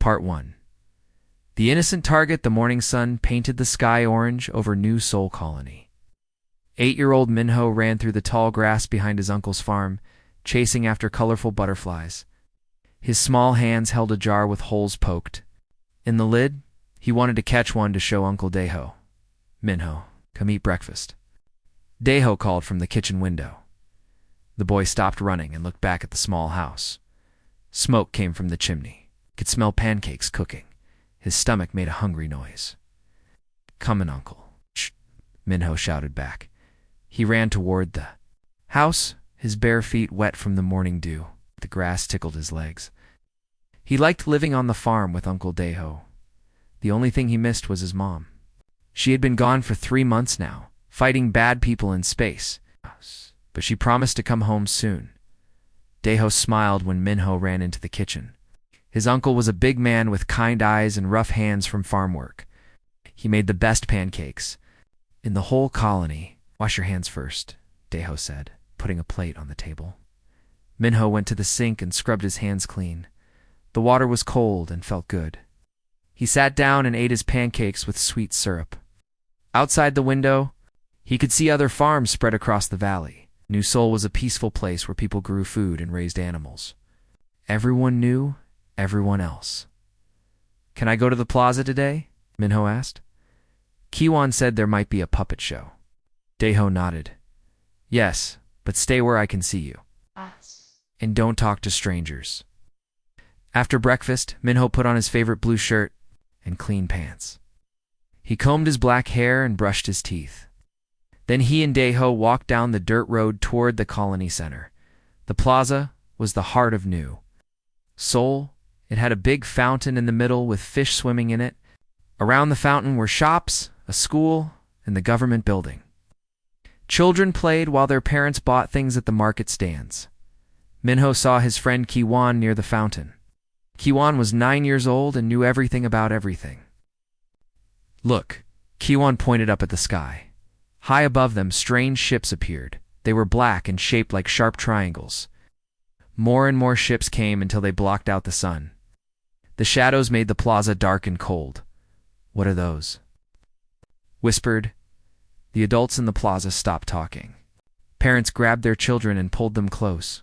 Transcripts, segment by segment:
Part 1. The innocent target, the morning sun, painted the sky orange over New Seoul Colony. 8-year-old Minho ran through the tall grass behind his uncle's farm, chasing after colorful butterflies. His small hands held a jar with holes poked. In the lid, he wanted to catch one to show Uncle Daeho. "Minho, come eat breakfast." Daeho called from the kitchen window. The boy stopped running and looked back at the small house. Smoke came from the chimney. He could smell pancakes cooking. His stomach made a hungry noise. "Come in, Uncle." "Shh," Minho shouted back. He ran toward the house, his bare feet wet from the morning dew. The grass tickled his legs. He liked living on the farm with Uncle Daeho. The only thing he missed was his mom. She had been gone for 3 months now, fighting bad people in space, but she promised to come home soon. Daeho smiled when Minho ran into the kitchen. His uncle was a big man with kind eyes and rough hands from farm work. He made the best pancakes in the whole colony. "Wash your hands first," Daeho said, putting a plate on the table. Minho went to the sink and scrubbed his hands clean. The water was cold and felt good. He sat down and ate his pancakes with sweet syrup. Outside the window, he could see other farms spread across the valley. New Seoul was a peaceful place where people grew food and raised animals. Everyone knew everyone else. "Can I go to the plaza today?" Minho asked. Kiwon said there might be a puppet show. Daeho nodded. "Yes, but stay where I can see you. And don't talk to strangers." After breakfast, Minho put on his favorite blue shirt and clean pants. He combed his black hair and brushed his teeth. Then he and Daeho walked down the dirt road toward the colony center. The plaza was the heart of New Seoul. It had a big fountain in the middle with fish swimming in it. Around the fountain were shops, a school, and the government building. Children played while their parents bought things at the market stands. Minho saw his friend Kiwon near the fountain. Kiwon was 9 years old and knew everything about everything. "Look," Kiwon pointed up at the sky. High above them, strange ships appeared. They were black and shaped like sharp triangles. More and more ships came until they blocked out the sun. The shadows made the plaza dark and cold. "What are those?" whispered. The adults in the plaza stopped talking. Parents grabbed their children and pulled them close.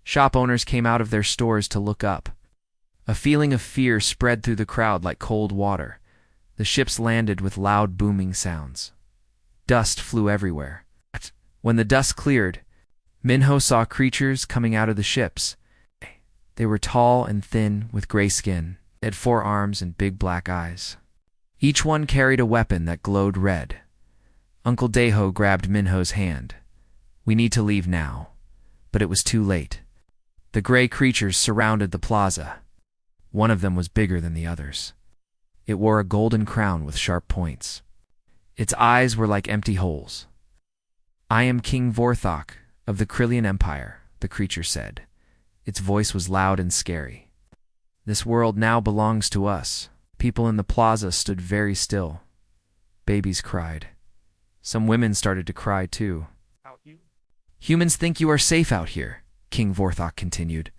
Shop owners came out of their stores to look up. A feeling of fear spread through the crowd like cold water. The ships landed with loud booming sounds. Dust flew everywhere. When the dust cleared, Minho saw creatures coming out of the ships. They were tall and thin with gray skin. They had 4 arms and big black eyes. Each one carried a weapon that glowed red. Uncle Daeho grabbed Minho's hand. "We need to leave now." But it was too late. The gray creatures surrounded the plaza. One of them was bigger than the others. It wore a golden crown with sharp points. Its eyes were like empty holes. "I am King Vorthok of the Krillian Empire," the creature said. Its voice was loud and scary. "This world now belongs to us." People in the plaza stood very still. Babies cried. Some women started to cry too. "Humans think you are safe out here," King Vorthok continued.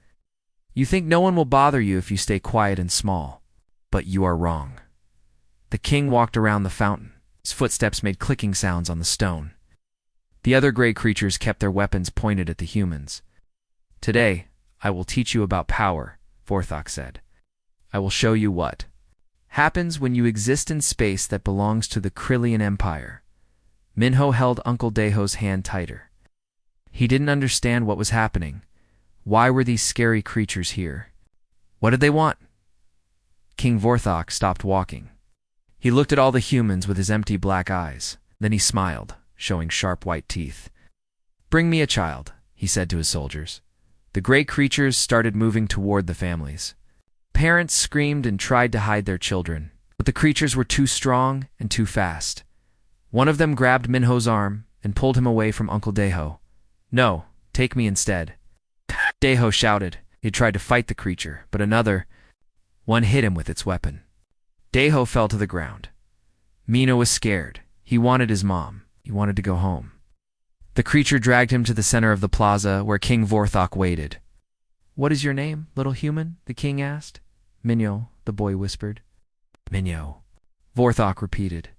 "You think no one will bother you if you stay quiet and small. But you are wrong." The king walked around the fountain. His footsteps made clicking sounds on the stone. The other gray creatures kept their weapons pointed at the humans. "Today, I will teach you about power," Vorthok said. "I will show you what happens when you exist in space that belongs to the Krillian Empire." Minho held Uncle Daeho's hand tighter. He didn't understand what was happening. Why were these scary creatures here? What did they want? King Vorthok stopped walking. He looked at all the humans with his empty black eyes. Then he smiled, showing sharp white teeth. "Bring me a child," he said to his soldiers. The gray creatures started moving toward the families. Parents screamed and tried to hide their children, but the creatures were too strong and too fast. One of them grabbed Minho's arm and pulled him away from Uncle Daeho. "No, take me instead." Daeho shouted. He tried to fight the creature, but one hit him with its weapon. Daeho fell to the ground. Minho was scared. He wanted his mom. He wanted to go home. The creature dragged him to the center of the plaza where King Vorthok waited. "What is your name, little human?" the king asked. Minho, the boy whispered. Minho, Vorthok repeated.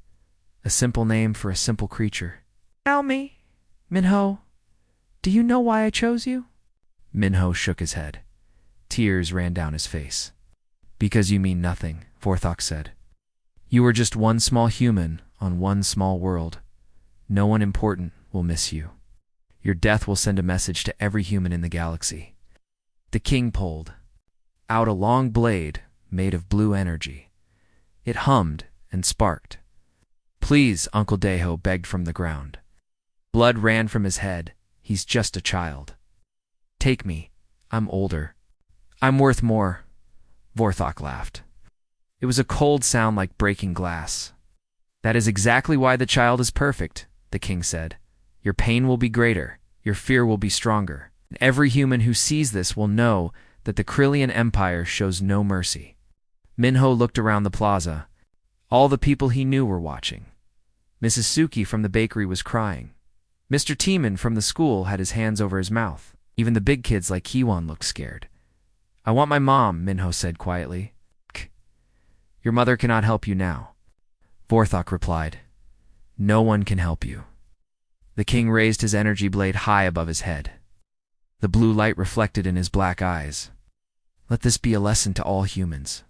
A simple name for a simple creature. Tell me, Minho, do you know why I chose you? Minho shook his head. Tears ran down his face. Because you mean nothing, Vorthok said. You are just one small human on one small world. No one important will miss you. Your death will send a message to every human in the galaxy. The king pulled out a long blade made of blue energy. It hummed and sparked. Please, Uncle Deho begged from the ground. Blood ran from his head. He's just a child. Take me. I'm older. I'm worth more. Vorthok laughed. It was a cold sound like breaking glass. That is exactly why the child is perfect, the king said. Your pain will be greater. Your fear will be stronger. And every human who sees this will know that the Krillian Empire shows no mercy. Minho looked around the plaza. All the people he knew were watching. Mrs. Suki from the bakery was crying. Mr. Tiemann from the school had his hands over his mouth. Even the big kids like Kiwan looked scared. I want my mom, Minho said quietly. Your mother cannot help you now. Vorthok replied. No one can help you. The king raised his energy blade high above his head. The blue light reflected in his black eyes. Let this be a lesson to all humans,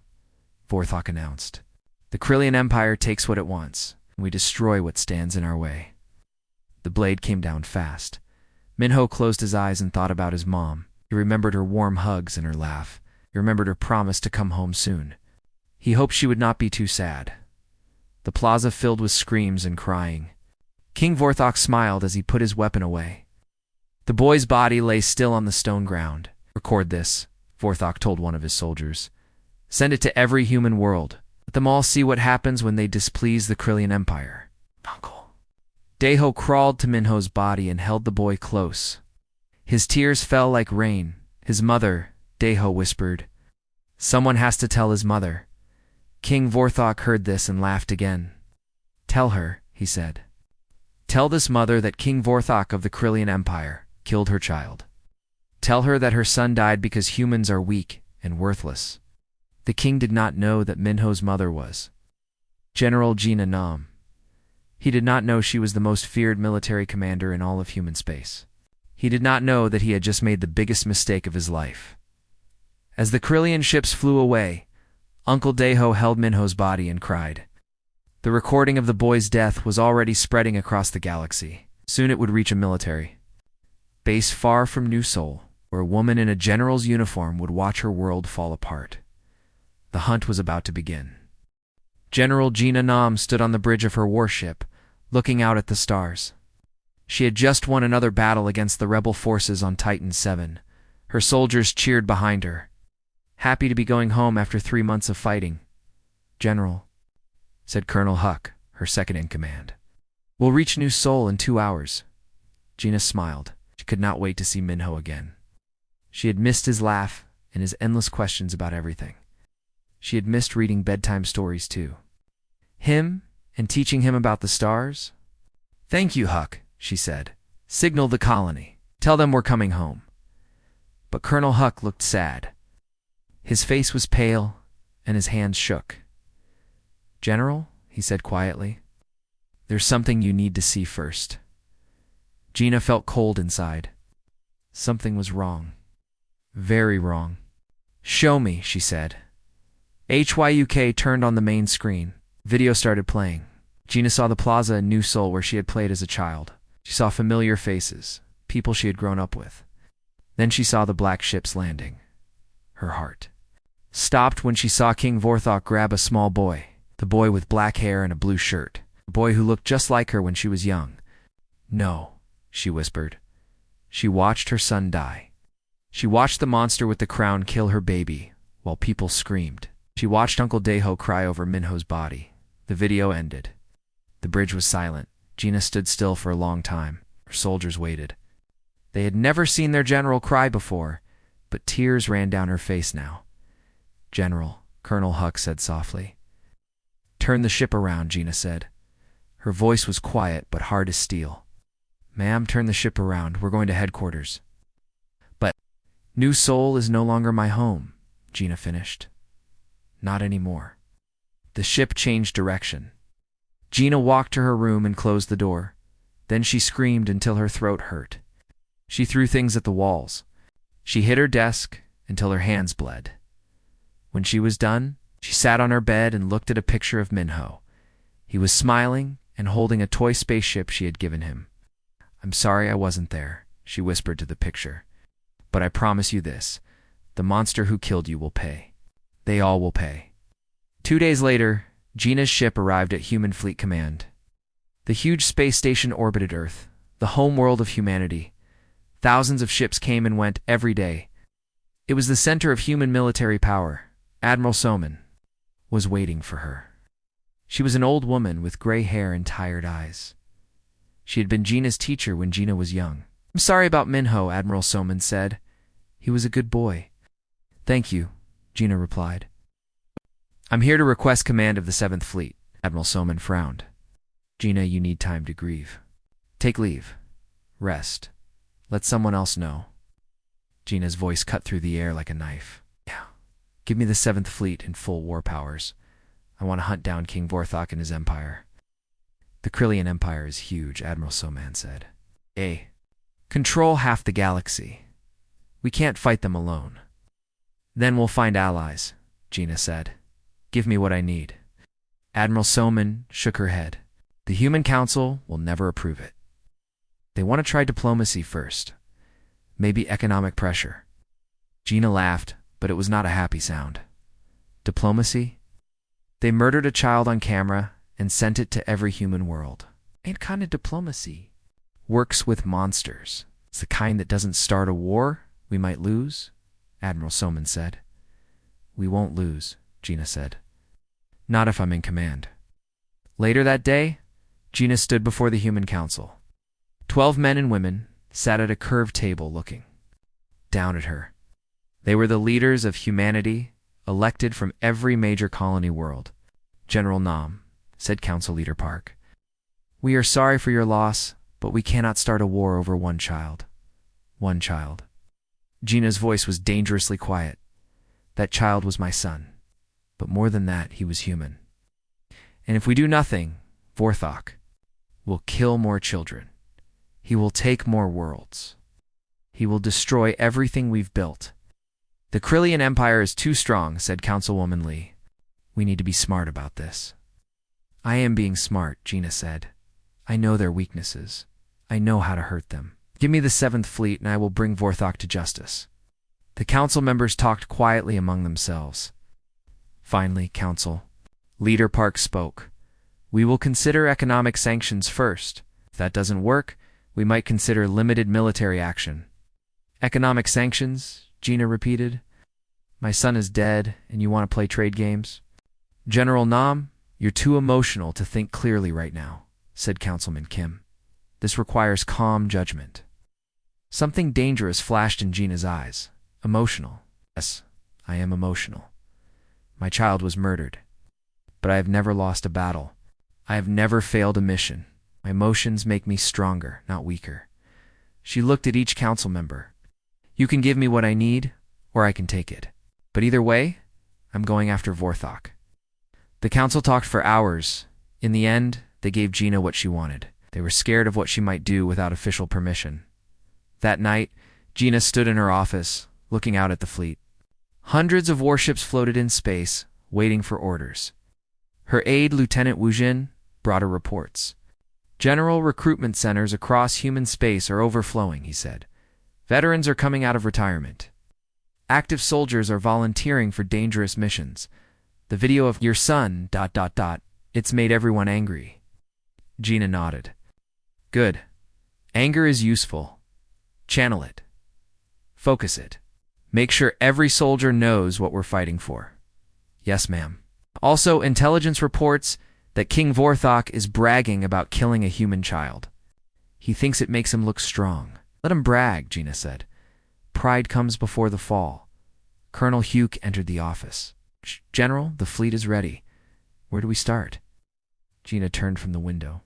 Vorthok announced. The Krillian Empire takes what it wants, and we destroy what stands in our way. The blade came down fast. Minho closed his eyes and thought about his mom. He remembered her warm hugs and her laugh. He remembered her promise to come home soon. He hoped she would not be too sad. The plaza filled with screams and crying. King Vorthok smiled as he put his weapon away. The boy's body lay still on the stone ground. Record this, Vorthok told one of his soldiers. Send it to every human world. Let them all see what happens when they displease the Krillian Empire. Uncle. Deho crawled to Minho's body and held the boy close. His tears fell like rain. His mother, Deho whispered. Someone has to tell his mother. King Vorthok heard this and laughed again. Tell her, he said. Tell this mother that King Vorthok of the Krillian Empire killed her child. Tell her that her son died because humans are weak and worthless. The king did not know that Minho's mother was General Gina Nam. He did not know she was the most feared military commander in all of human space. He did not know that he had just made the biggest mistake of his life. As the Krillian ships flew away, Uncle Deho held Minho's body and cried. The recording of the boy's death was already spreading across the galaxy. Soon it would reach a military base far from New Sol, where a woman in a general's uniform would watch her world fall apart. The hunt was about to begin. General Gina Nam stood on the bridge of her warship, looking out at the stars. She had just won another battle against the rebel forces on Titan 7. Her soldiers cheered behind her. Happy to be going home after 3 months of fighting. General, said Colonel Huck, her second-in-command. We'll reach New Sol in 2 hours. Gina smiled. She could not wait to see Minho again. She had missed his laugh and his endless questions about everything. She had missed reading bedtime stories too. Him and teaching him about the stars? Thank you, Huck, she said. Signal the colony. Tell them we're coming home. But Colonel Huck looked sad. His face was pale and his hands shook. General, he said quietly, there's something you need to see first. Gina felt cold inside. Something was wrong. Very wrong. Show me, she said. HYUK turned on the main screen. Video started playing. Gina saw the plaza in New Sol where she had played as a child. She saw familiar faces, people she had grown up with. Then she saw the black ships landing. Her heart stopped when she saw King Vorthok grab a small boy, the boy with black hair and a blue shirt, a boy who looked just like her when she was young. No, she whispered. She watched her son die. She watched the monster with the crown kill her baby, while people screamed. She watched Uncle Deho cry over Minho's body. The video ended. The bridge was silent. Gina stood still for a long time. Her soldiers waited. They had never seen their general cry before, but tears ran down her face now. General, Colonel Huck said softly. Turn the ship around, Gina said. Her voice was quiet but hard as steel. Ma'am, turn the ship around. We're going to headquarters. But New Sol is no longer my home, Gina finished. Not anymore. The ship changed direction. Gina walked to her room and closed the door. Then she screamed until her throat hurt. She threw things at the walls. She hit her desk until her hands bled. When she was done, she sat on her bed and looked at a picture of Minho. He was smiling and holding a toy spaceship she had given him. "I'm sorry I wasn't there," she whispered to the picture. "But I promise you this, the monster who killed you will pay. They all will pay." 2 days later, Gina's ship arrived at Human Fleet Command. The huge space station orbited Earth, the home world of humanity. Thousands of ships came and went every day. It was the center of human military power. Admiral Soman was waiting for her. She was an old woman with gray hair and tired eyes. She had been Gina's teacher when Gina was young. "I'm sorry about Minho," Admiral Soman said. "He was a good boy." "Thank you," Gina replied. "I'm here to request command of the 7th Fleet." Admiral Soman frowned. "Gina, you need time to grieve. Take leave. Rest. Let someone else know." Gina's voice cut through the air like a knife. "Yeah. Give me the 7th Fleet in full war powers. I want to hunt down King Vorthok and his empire." "The Krillian Empire is huge," Admiral Soman said. Control half the galaxy. We can't fight them alone." "Then we'll find allies," Gina said. "Give me what I need." Admiral Soman shook her head. "The Human Council will never approve it. They want to try diplomacy first. Maybe economic pressure." Gina laughed, but it was not a happy sound. "Diplomacy? They murdered a child on camera and sent it to every human world. Ain't kind of diplomacy. Works with monsters. It's the kind that doesn't start a war we might lose," Admiral Soman said. "We won't lose," Gina said. "Not if I'm in command." Later that day, Gina stood before the Human Council. 12 men and women sat at a curved table looking down at her. They were the leaders of humanity, elected from every major colony world. "General Nam," said Council Leader Park, "we are sorry for your loss, but we cannot start a war over one child." One child. Gina's voice was dangerously quiet. "That child was my son. But more than that, he was human. And if we do nothing, Vorthok will kill more children. He will take more worlds. He will destroy everything we've built. The Krillian Empire is too strong," said Councilwoman Lee. "We need to be smart about this." "I am being smart," Gina said. "I know their weaknesses. I know how to hurt them. Give me the 7th Fleet and I will bring Vorthok to justice." The council members talked quietly among themselves. Finally, Council Leader Park spoke. "We will consider economic sanctions first. If that doesn't work, we might consider limited military action." "Economic sanctions?" Gina repeated. "My son is dead and you want to play trade games?" "General Nam, you're too emotional to think clearly right now," said Councilman Kim. "This requires calm judgment." Something dangerous flashed in Gina's eyes. "Emotional? Yes, I am emotional. My child was murdered. But I have never lost a battle. I have never failed a mission. My emotions make me stronger, not weaker." She looked at each council member. "You can give me what I need, or I can take it. But either way, I'm going after Vorthok." The council talked for hours. In the end, they gave Gina what she wanted. They were scared of what she might do without official permission. That night, Gina stood in her office, looking out at the fleet. Hundreds of warships floated in space, waiting for orders. Her aide, Lieutenant Wu Jin, brought her reports. "General recruitment centers across human space are overflowing," he said. "Veterans are coming out of retirement. Active soldiers are volunteering for dangerous missions. The video of your son, ... it's made everyone angry." Gina nodded. "Good. Anger is useful. Channel it. Focus it. Make sure every soldier knows what we're fighting for." "Yes, ma'am." "Also, intelligence reports that King Vorthok is bragging about killing a human child. He thinks it makes him look strong." "Let him brag," Gina said. "Pride comes before the fall." Colonel Hugh entered the office. "General, the fleet is ready. Where do we start?" Gina turned from the window.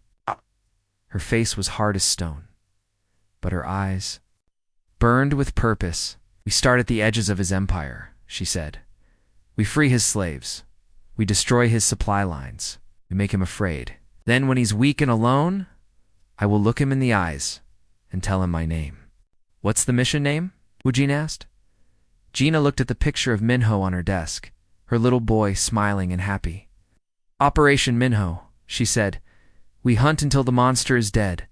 Her face was hard as stone, but her eyes burned with purpose. "We start at the edges of his empire," she said. We free his slaves. We destroy his supply lines. We make him afraid. Then when he's weak and alone, I will look him in the eyes and tell him my name." "What's the mission name?" Wujin asked. Gina looked at the picture of Minho on her desk, her little boy smiling and happy. "Operation Minho," she said. "We hunt until the monster is dead."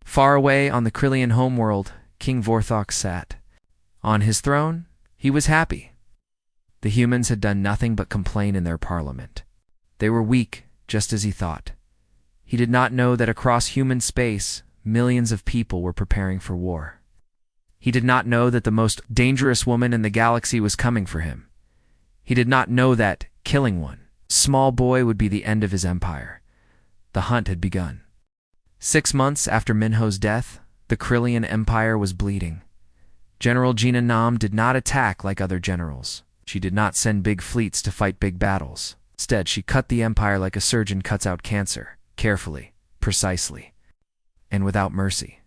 Far away on the Krillian homeworld, King Vorthok sat. On his throne, he was happy. The humans had done nothing but complain in their parliament. They were weak, just as he thought. He did not know that across human space, millions of people were preparing for war. He did not know that the most dangerous woman in the galaxy was coming for him. He did not know that, killing one small boy would be the end of his empire. The hunt had begun. 6 months after Minho's death, the Krillian Empire was bleeding. General Gina Nam did not attack like other generals. She did not send big fleets to fight big battles. Instead, she cut the empire like a surgeon cuts out cancer, carefully, precisely, and without mercy.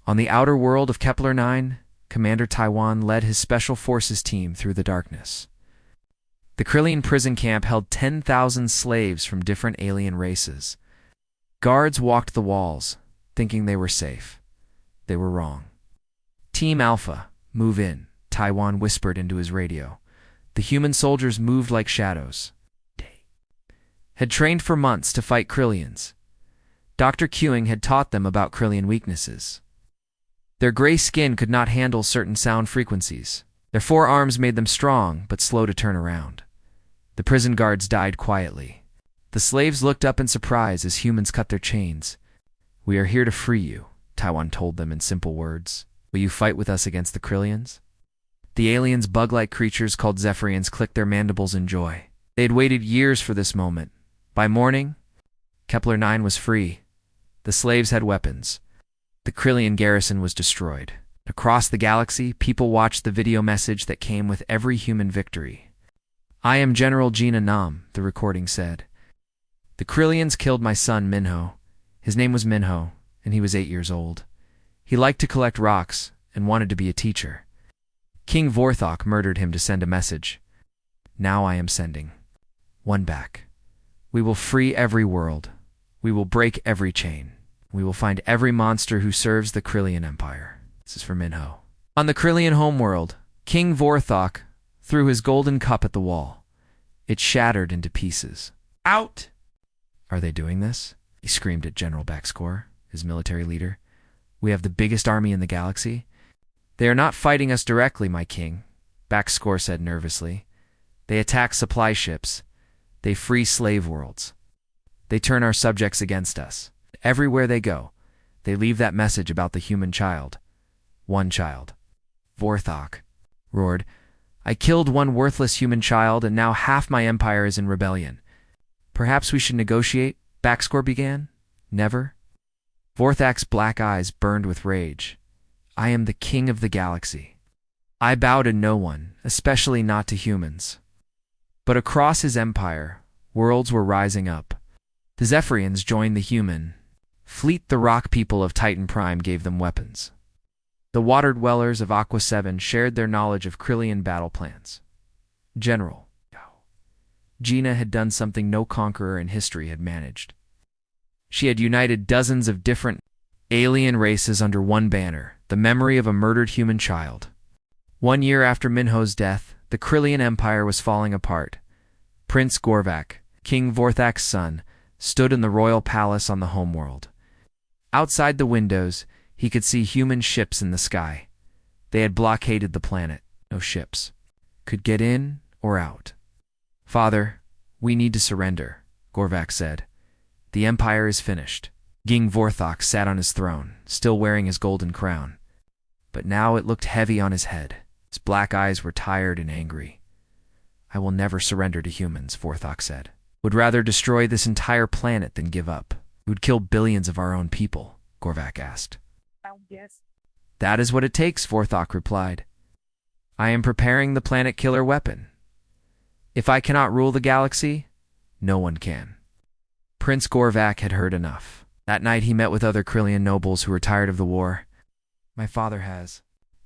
On the outer world of Kepler 9, Commander Taiwan led his special forces team through the darkness. The Krillian prison camp held 10,000 slaves from different alien races. Guards walked the walls, thinking they were safe. They were wrong. "Team Alpha, move in," Taiwan whispered into his radio. The human soldiers moved like shadows. Had trained for months to fight Krillians. Dr. Queuing had taught them about Krillian weaknesses. Their gray skin could not handle certain sound frequencies. Their forearms made them strong, but slow to turn around. The prison guards died quietly. The slaves looked up in surprise as humans cut their chains. "We are here to free you," Taiwan told them in simple words. "Will you fight with us against the Krillians?" The aliens, bug-like creatures called Zephyrians, clicked their mandibles in joy. They had waited years for this moment. By morning, Kepler 9 was free. The slaves had weapons. The Krillian garrison was destroyed. Across the galaxy, people watched the video message that came with every human victory. "I am General Gina Nam," the recording said. "The Krillians killed my son Minho. His name was Minho, and he was 8 years old. He liked to collect rocks and wanted to be a teacher. King Vorthok murdered him to send a message. Now I am sending one back. We will free every world. We will break every chain. We will find every monster who serves the Krillian Empire." This is for Minho. On the Krillian homeworld, King Vorthok threw his golden cup at the wall. It shattered into pieces. "Out!" "Are they doing this?" he screamed at General Baxcore, his military leader. "We have the biggest army in the galaxy." "They are not fighting us directly, my king," Baxcore said nervously. "They attack supply ships. They free slave worlds. They turn our subjects against us. Everywhere they go, they leave that message about the human child. One child." Vorthok roared, "I killed one worthless human child, and now half my empire is in rebellion." "Perhaps we should negotiate," Baxcore began. "Never." Vorthok's black eyes burned with rage. "I am the king of the galaxy. I bow to no one, especially not to humans." But across his empire, worlds were rising up. The Zephyrians joined the human fleet. The rock people of Titan Prime gave them weapons. The water dwellers of Aqua 7 shared their knowledge of Krillian battle plans. General Gina had done something no conqueror in history had managed. She had united dozens of different alien races under one banner, the memory of a murdered human child. 1 year after Minho's death, the Krillian Empire was falling apart. Prince Gorvak, King Vorthok's son, stood in the royal palace on the homeworld. Outside the windows, he could see human ships in the sky. They had blockaded the planet. No ships could get in or out. "Father, we need to surrender," Gorvak said. "The empire is finished." King Vorthok sat on his throne, still wearing his golden crown. But now it looked heavy on his head. His black eyes were tired and angry. "I will never surrender to humans," Vorthok said. "Would rather destroy this entire planet than give up." "We would kill billions of our own people," Gorvak asked. Yes. "That is what it takes," Vorthok replied. "I am preparing the planet killer weapon. If I cannot rule the galaxy, no one can." Prince Gorvak had heard enough. That night he met with other Krillian nobles who were tired of the war. "My father has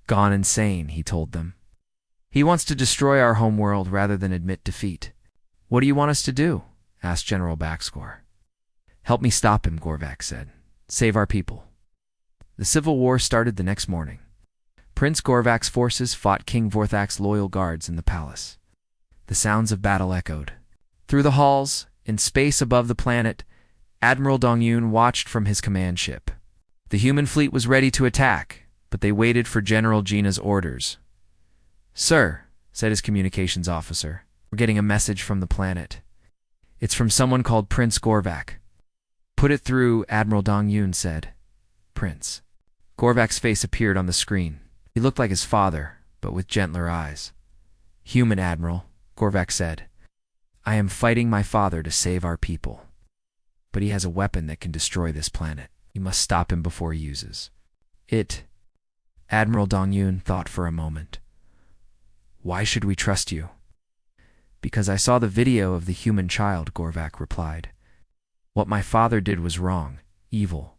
gone insane," he told them. He wants to destroy our homeworld rather than admit defeat. What do you want us to do? Asked General Backscore. Help me stop him, Gorvak said. Save our people. The civil war started the next morning. Prince Gorvak's forces fought King Vorthak's loyal guards in the palace. The sounds of battle echoed. Through the halls, in space above the planet, Admiral Dongyun watched from his command ship. The human fleet was ready to attack, but they waited for General Gina's orders. Sir, said his communications officer, we're getting a message from the planet. It's from someone called Prince Gorvak. Put it through, Admiral Dongyun said. Prince. Gorvak's face appeared on the screen. He looked like his father, but with gentler eyes. Human, Admiral, Gorvak said. I am fighting my father to save our people. But he has a weapon that can destroy this planet. You must stop him before he uses it. Admiral Dongyun thought for a moment. Why should we trust you? Because I saw the video of the human child, Gorvak replied. What my father did was wrong, evil.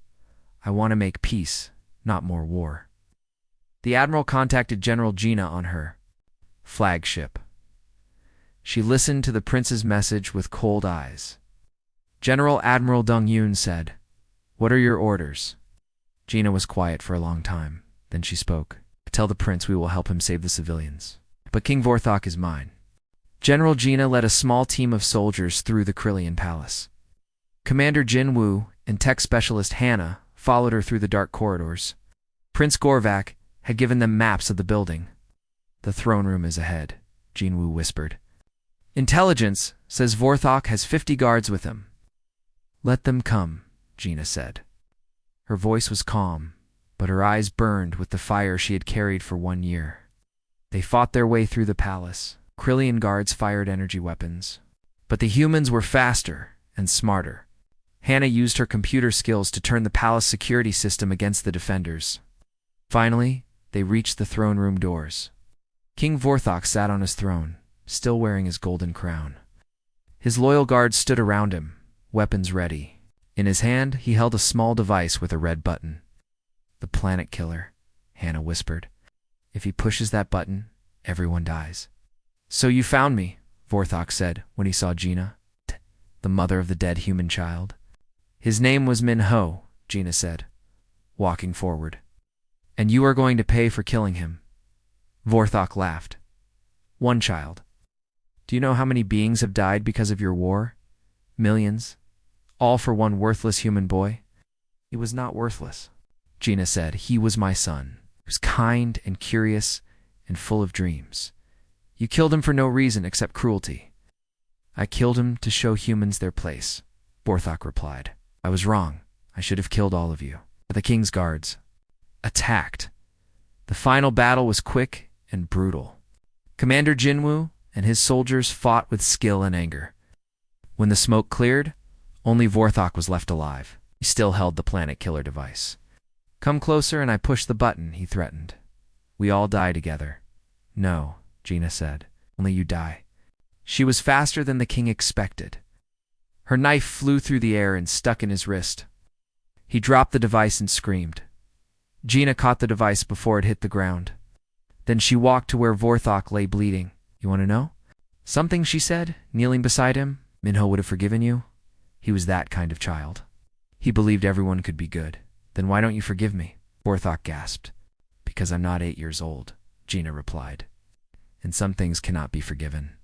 I want to make peace, not more war. The Admiral contacted General Gina on her flagship. She listened to the prince's message with cold eyes. General Admiral Dongyun said, What are your orders? Gina was quiet for a long time. Then she spoke. Tell the prince we will help him save the civilians. But King Vorthak is mine. General Gina led a small team of soldiers through the Krillian palace. Commander Jin Wu and tech specialist Hannah followed her through the dark corridors. Prince Gorvak had given them maps of the building. The throne room is ahead, Jin Wu whispered. Intelligence says Vorthak has 50 guards with him. Let them come, Gina said. Her voice was calm, but her eyes burned with the fire she had carried for 1 year. They fought their way through the palace. Krillian guards fired energy weapons. But the humans were faster and smarter. Hannah used her computer skills to turn the palace security system against the defenders. Finally, they reached the throne room doors. King Vorthak sat on his throne, still wearing his golden crown. His loyal guards stood around him, weapons ready. In his hand, he held a small device with a red button. The planet killer, Hannah whispered. If he pushes that button, everyone dies. So you found me, Vorthak said when he saw Gina, the mother of the dead human child. His name was Min Ho, Gina said, walking forward. And you are going to pay for killing him. Vorthak laughed. 1 child. Do you know how many beings have died because of your war? Millions. All for one worthless human boy? He was not worthless, Gina said. He was my son. He was kind and curious and full of dreams. You killed him for no reason except cruelty. I killed him to show humans their place, Vorthak replied. I was wrong. I should have killed all of you. But the king's guards attacked. The final battle was quick and brutal. Commander Jinwoo and his soldiers fought with skill and anger. When the smoke cleared, only Vorthak was left alive. He still held the planet killer device. Come closer and I push the button, he threatened. We all die together. No, Gina said. Only you die. She was faster than the king expected. Her knife flew through the air and stuck in his wrist. He dropped the device and screamed. Gina caught the device before it hit the ground. Then she walked to where Vorthak lay bleeding. You want to know? Something, she said, kneeling beside him. Minho would have forgiven you. He was that kind of child. He believed everyone could be good. Then why don't you forgive me? Vorthak gasped. Because I'm not 8 years old, Gina replied. And some things cannot be forgiven.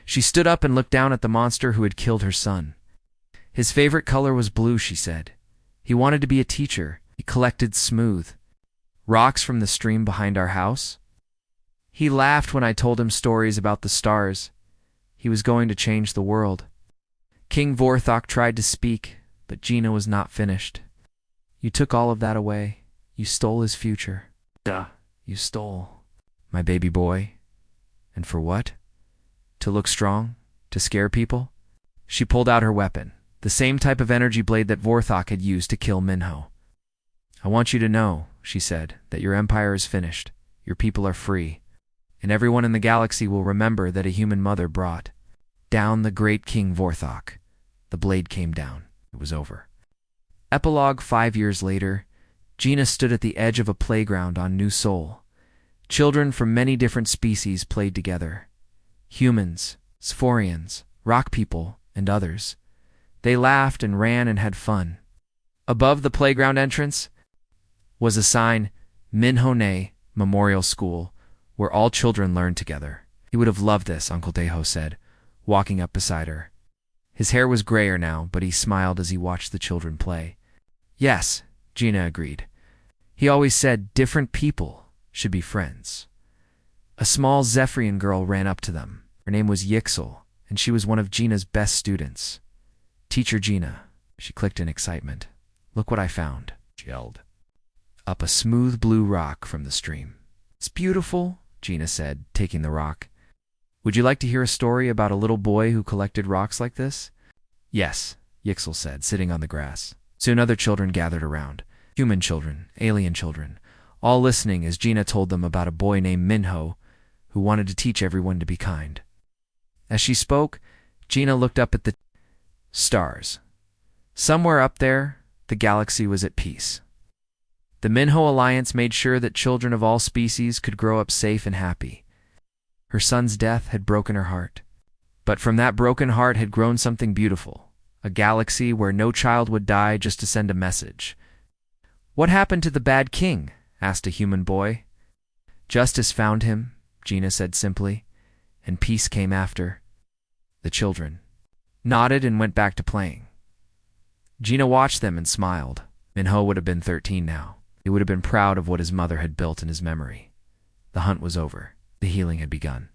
She stood up and looked down at the monster who had killed her son. His favorite color was blue, she said. He wanted to be a teacher. He collected smooth rocks from the stream behind our house. He laughed when I told him stories about the stars. He was going to change the world. King Vorthak tried to speak, but Gina was not finished. You took all of that away. You stole his future. Duh. You stole my baby boy. And for what? To look strong? To scare people? She pulled out her weapon, the same type of energy blade that Vorthak had used to kill Minho. I want you to know, she said, that your empire is finished. Your people are free. And everyone in the galaxy will remember that a human mother brought down the great King Vorthak. The blade came down. It was over. Epilogue 5 years later, Gina stood at the edge of a playground on New Sol. Children from many different species played together. Humans, Sphorians, rock people, and others. They laughed and ran and had fun. Above the playground entrance was a sign, Minho Memorial School, where all children learned together. He would have loved this, Uncle Deho said, walking up beside her. His hair was grayer now, but he smiled as he watched the children play. Yes, Gina agreed. He always said different people should be friends. A small Zephyrian girl ran up to them. Her name was Yixel, and she was one of Gina's best students. Teacher Gina, she clicked in excitement. Look what I found, she yelled. Up a smooth blue rock from the stream. It's beautiful, Gina said, taking the rock. Would you like to hear a story about a little boy who collected rocks like this? Yes, Yixel said, sitting on the grass. Soon other children gathered around. Human children, alien children, all listening as Gina told them about a boy named Minho who wanted to teach everyone to be kind. As she spoke, Gina looked up at the stars. Somewhere up there, the galaxy was at peace. The Minho Alliance made sure that children of all species could grow up safe and happy. Her son's death had broken her heart. But from that broken heart had grown something beautiful, a galaxy where no child would die just to send a message. What happened to the bad king? Asked a human boy. Justice found him, Gina said simply, and peace came after. The children nodded and went back to playing. Gina watched them and smiled. Minho would have been 13 now. He would have been proud of what his mother had built in his memory. The hunt was over. The healing had begun.